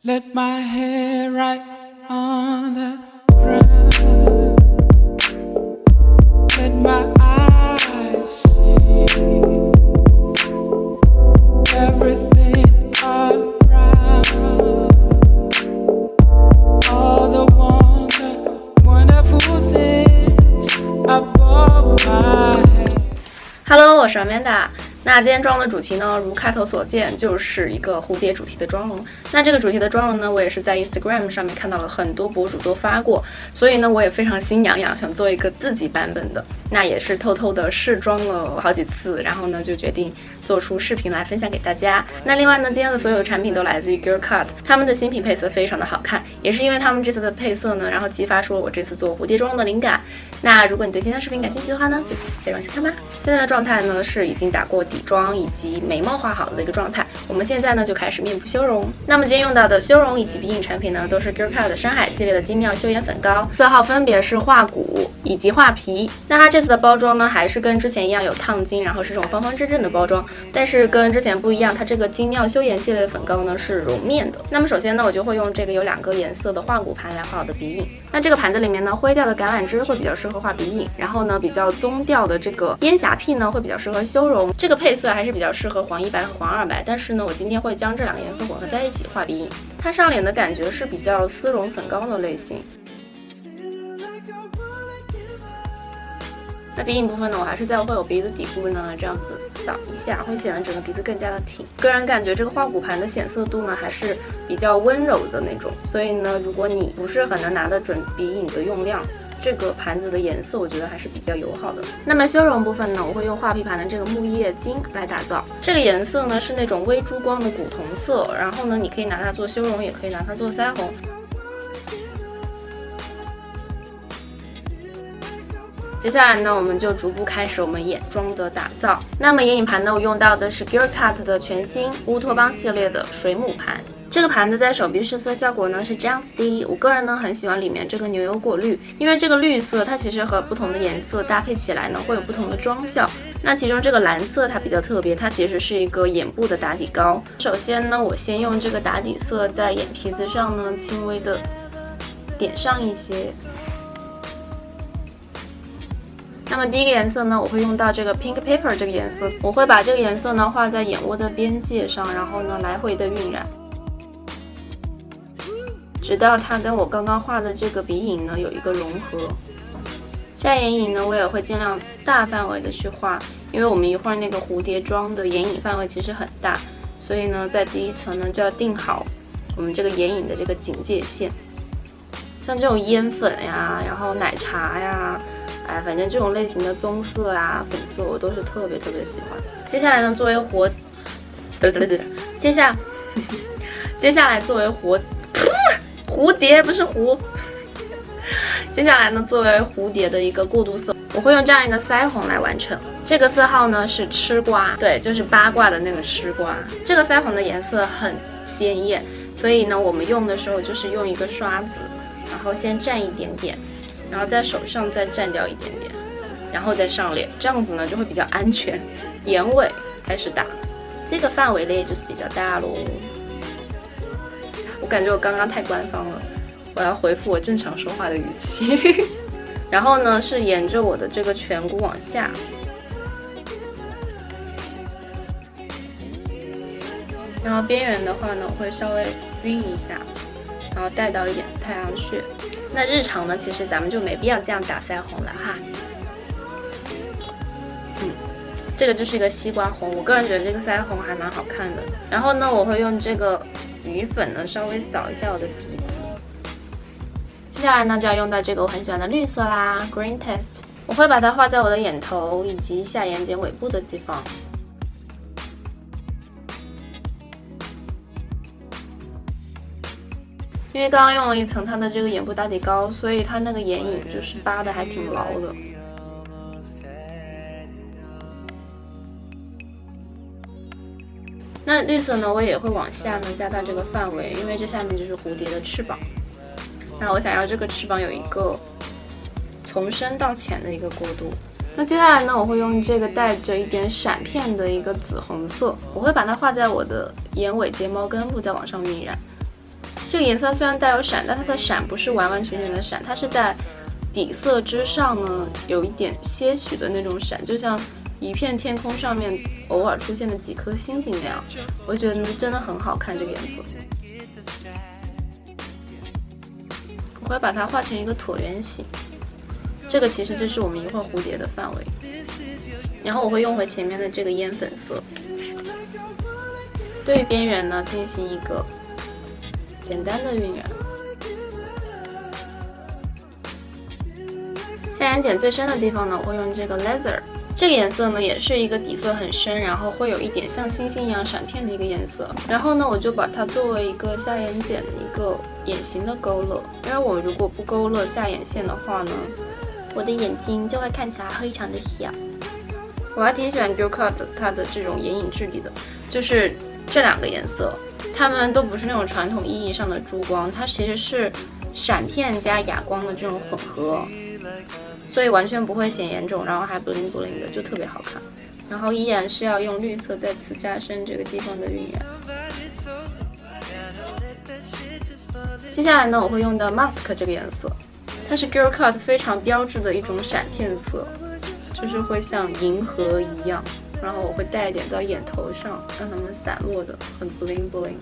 Let my head right on the ground. Let my eyes see everything around. All the wonderful things above my head.Hello， 我是 Amanda。那今天妆容的主题呢，如开头所见，就是一个蝴蝶主题的妆容。那这个主题的妆容呢，我也是在 Instagram 上面看到了很多博主都发过，所以呢，我也非常心痒痒，想做一个自己版本的。那也是偷偷的试妆了好几次，然后呢，就决定做出视频来分享给大家。那另外呢，今天的所有的产品都来自于 Girl Cut， 他们的新品配色非常的好看，也是因为他们这次的配色呢，然后激发出了我这次做蝴蝶妆容的灵感。那如果你对今天的视频感兴趣的话呢，就接着往下看吧。现在的状态呢是已经打过底妆以及眉毛画好了的一个状态，我们现在呢就开始面部修容。那么今天用到的修容以及鼻影产品呢，都是 Girl Cut 的深海系列的精妙修颜粉膏，色号分别是画骨以及画皮。那它这次的包装呢，还是跟之前一样有烫金，然后是这种方方正正的包装，但是跟之前不一样，它这个精妙修颜系列的粉膏呢是揉面的。那么首先呢，我就会用这个有2个颜色的画骨盘来画我的鼻影。那这个盘子里面呢，灰调的橄榄枝会比较适合画鼻影，然后呢，比较棕调的这个烟霞屁呢会比较适合修容。这个配色还是比较适合黄1白和黄2白，但是呢，我今天会将这2个颜色混合在一起画鼻影。它上脸的感觉是比较丝绒粉膏的类型。那鼻影部分呢，我还是在会有鼻子底部呢这样子扫一下，会显得整个鼻子更加的挺。个人感觉这个画骨盘的显色度呢还是比较温柔的那种，所以呢，如果你不是很能拿得准鼻影的用量，这个盘子的颜色我觉得还是比较友好的。那么修容部分呢，我会用画皮盘的这个木叶金来打造。这个颜色呢是那种微珠光的古铜色，然后呢，你可以拿它做修容，也可以拿它做腮红。接下来呢，我们就逐步开始我们眼妆的打造。那么眼影盘呢，我用到的是 Girl Cut 的全新乌托邦系列的水母盘。这个盘子在手臂试色效果呢是这样子的，我个人呢很喜欢里面这个牛油果绿，因为这个绿色它其实和不同的颜色搭配起来呢会有不同的妆效。那其中这个蓝色它比较特别，它其实是一个眼部的打底膏。首先呢，我先用这个打底色在眼皮子上呢轻微的点上一些。那么第一个颜色呢，我会用到这个 Pink Pepper 这个颜色，我会把这个颜色呢画在眼窝的边界上，然后呢来回的晕染，直到它跟我刚刚画的这个鼻影呢有一个融合。下眼影呢，我也会尽量大范围的去画，因为我们一会儿那个蝴蝶妆的眼影范围其实很大，所以呢在第一层呢就要定好我们这个眼影的这个警戒线。像这种烟粉呀，然后奶茶呀，反正这种类型的棕色啊、粉色我都是特别喜欢。接下来呢，作为接下来作为蝴蝶不是蝴，接下来呢，作为蝴蝶的一个过渡色，我会用这样一个腮红来完成。这个色号呢是吃瓜，对，就是八卦的那个吃瓜。这个腮红的颜色很鲜艳，所以呢，我们用的时候就是用一个刷子，然后先蘸一点点。然后在手上再蘸掉一点点，然后再上脸，这样子呢就会比较安全。眼尾开始打，这个范围呢就是比较大咯。我感觉我刚刚太官方了，我要回复我正常说话的语气。然后呢是沿着我的这个颧骨往下，然后边缘的话呢我会稍微晕一下，然后带到一点太阳穴。那日常呢，其实咱们就没必要这样打腮红了哈。这个就是一个西瓜红，我个人觉得这个腮红还蛮好看的。然后呢，我会用这个余粉呢稍微扫一下我的鼻子。接下来呢，就要用到这个我很喜欢的绿色啦 ，Green Test。我会把它画在我的眼头以及下眼睑尾部的地方。因为刚刚用了一层它的这个眼部打底膏，所以它那个眼影就是扒的还挺牢的。那绿色呢，我也会往下呢加大这个范围，因为这下面就是蝴蝶的翅膀。然后我想要这个翅膀有一个从深到浅的一个过渡。那接下来呢，我会用这个带着一点闪片的一个紫红色，我会把它画在我的眼尾睫毛根部，再往上晕染。这个颜色虽然带有闪，但它的闪不是完完全全的闪，它是在底色之上呢有一点些许的那种闪，就像一片天空上面偶尔出现的几颗星星那样。我觉得真的很好看这个颜色。我会把它画成一个椭圆形，这个其实就是我们一会儿蝴蝶的范围。然后我会用回前面的这个烟粉色，对于边缘呢进行一个简单的晕染。下眼睑最深的地方呢，我会用这个 Leather， 这个颜色呢也是一个底色很深，然后会有一点像星星一样闪片的一个颜色。然后呢，我就把它作为一个下眼睑的一个眼型的勾勒，因为我如果不勾勒下眼线的话呢，我的眼睛就会看起来非常的小。我还挺喜欢 Girlcut 它的这种眼影质地的，就是这两个颜色，它们都不是那种传统意义上的珠光，它其实是闪片加哑光的这种混合，所以完全不会显眼肿，然后还 bling bling 的，就特别好看。然后依然是要用绿色再次加深这个地方的晕染。接下来呢，我会用到 Musk 这个颜色，它是 Girlcut 非常标志的一种闪片色，就是会像银河一样，然后我会带一点到眼头上，让它们散落的很 bling bling。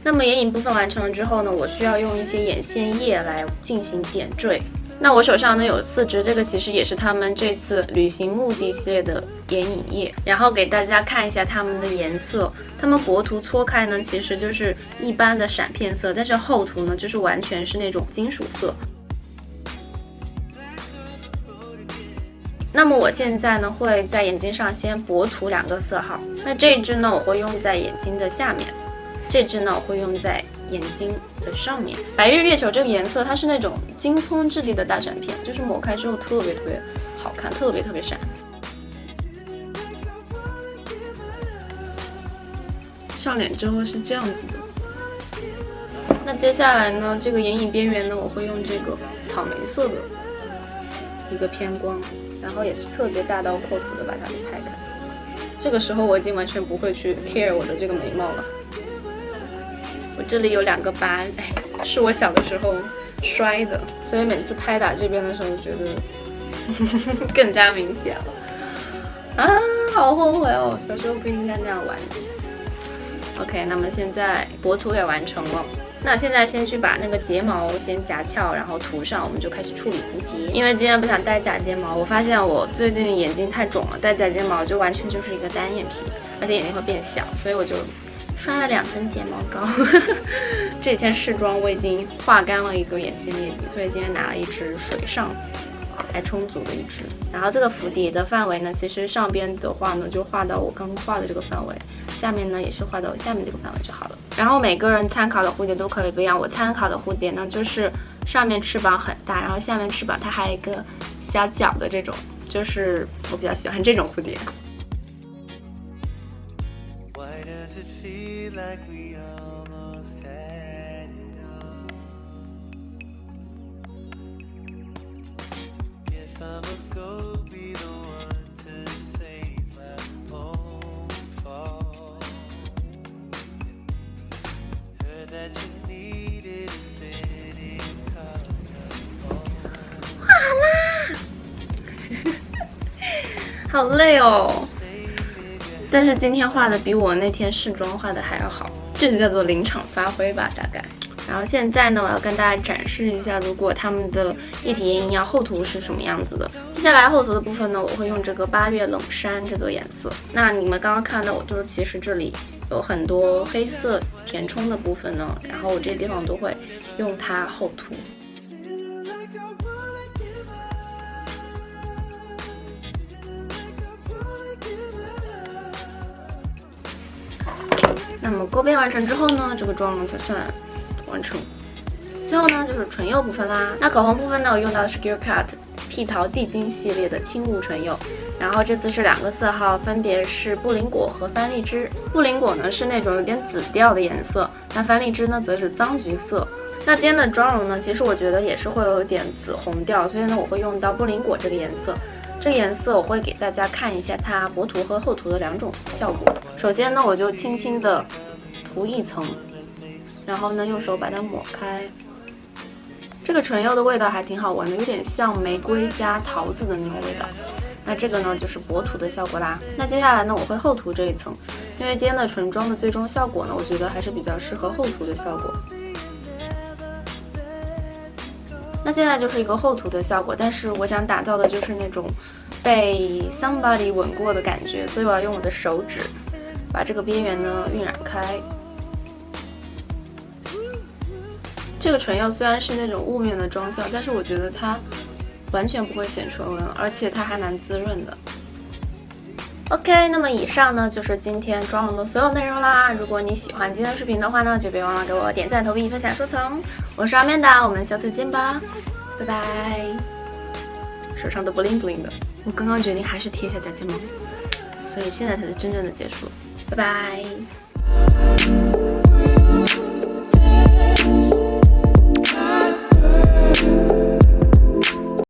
那么眼影部分完成了之后呢，我需要用一些眼线液来进行点缀。那我手上呢有4支，这个其实也是他们这次旅行目的系列的眼影液，然后给大家看一下它们的颜色。它们薄涂搓开呢，其实就是一般的闪片色，但是厚涂呢，就是完全是那种金属色。那么我现在呢会在眼睛上先薄涂2个色号，那这一支呢我会用在眼睛的下面，这支呢我会用在眼睛的上面。白日月球这个颜色它是那种金葱质地的大闪片，就是抹开之后特别好看，特别闪。上脸之后是这样子的。那接下来呢，这个眼影边缘呢我会用这个草莓色的一个偏光，然后也是特别大刀阔斧的把它给拍开。这个时候我已经完全不会去 care 我的这个眉毛了。我这里有2个疤，是我小的时候摔的，所以每次拍打这边的时候觉得更加明显了。啊，好后悔哦，小时候不应该那样玩。OK， 那么现在薄涂也完成了。那现在先去把那个睫毛先夹翘，然后涂上，我们就开始处理蝴蝶。因为今天不想戴假睫毛，我发现我最近眼睛太肿了，戴假睫毛就完全就是一个单眼皮，而且眼睛会变小，所以我就刷了2层睫毛膏。这几天试妆我已经画干了一个眼线液笔，所以今天拿了一支水上还充足的一支。然后这个蝴蝶的范围呢，其实上边的话呢就画到我刚刚画的这个范围，下面呢也是画到我下面这个范围就好了。然后每个人参考的蝴蝶都可以不一样，我参考的蝴蝶呢就是上面翅膀很大，然后下面翅膀它还有一个小角的这种，就是我比较喜欢这种蝴蝶。好累哦，但是今天画的比我那天试妆画的还要好，这就叫做临场发挥吧，大概。然后现在呢，我要跟大家展示一下，如果他们的液体眼影要厚涂是什么样子的。接下来厚涂的部分呢，我会用这个8月冷杉这个颜色。那你们刚刚看到我就是其实这里有很多黑色填充的部分呢，然后我这些地方都会用它厚涂。那么勾边完成之后呢，这个妆容才算完成。最后呢就是唇釉部分啦。那口红部分呢，我用到的是 Girlcut 碧桃地金系列的轻雾唇釉，然后这次是2个色号，分别是布林果和番荔枝。布林果呢是那种有点紫调的颜色，那番荔枝呢则是脏橘色。那今天的妆容呢，其实我觉得也是会有点紫红调，所以呢我会用到布林果这个颜色。这个颜色我会给大家看一下它薄涂和厚涂的2种效果。首先呢，我就轻轻的涂一层，然后呢用手把它抹开。这个唇釉的味道还挺好闻的，有点像玫瑰加桃子的那种味道。那这个呢就是薄涂的效果啦。那接下来呢我会厚涂这一层，因为今天的唇妆的最终效果呢，我觉得还是比较适合厚涂的效果。那现在就是一个厚涂的效果，但是我想打造的就是那种被 somebody 吻过的感觉，所以我要用我的手指把这个边缘呢晕染开。这个唇釉虽然是那种雾面的妆效，但是我觉得它完全不会显唇纹，而且它还蛮滋润的。OK， 那么以上呢就是今天妆容的所有内容啦。如果你喜欢今天的视频的话呢，就别忘了给我点赞、投币、分享、收藏。我是阿曼达，我们下次见吧，拜拜。手上都 bling bling 的，我刚刚决定还是贴一下假睫毛，所以现在才是真正的结束。拜拜。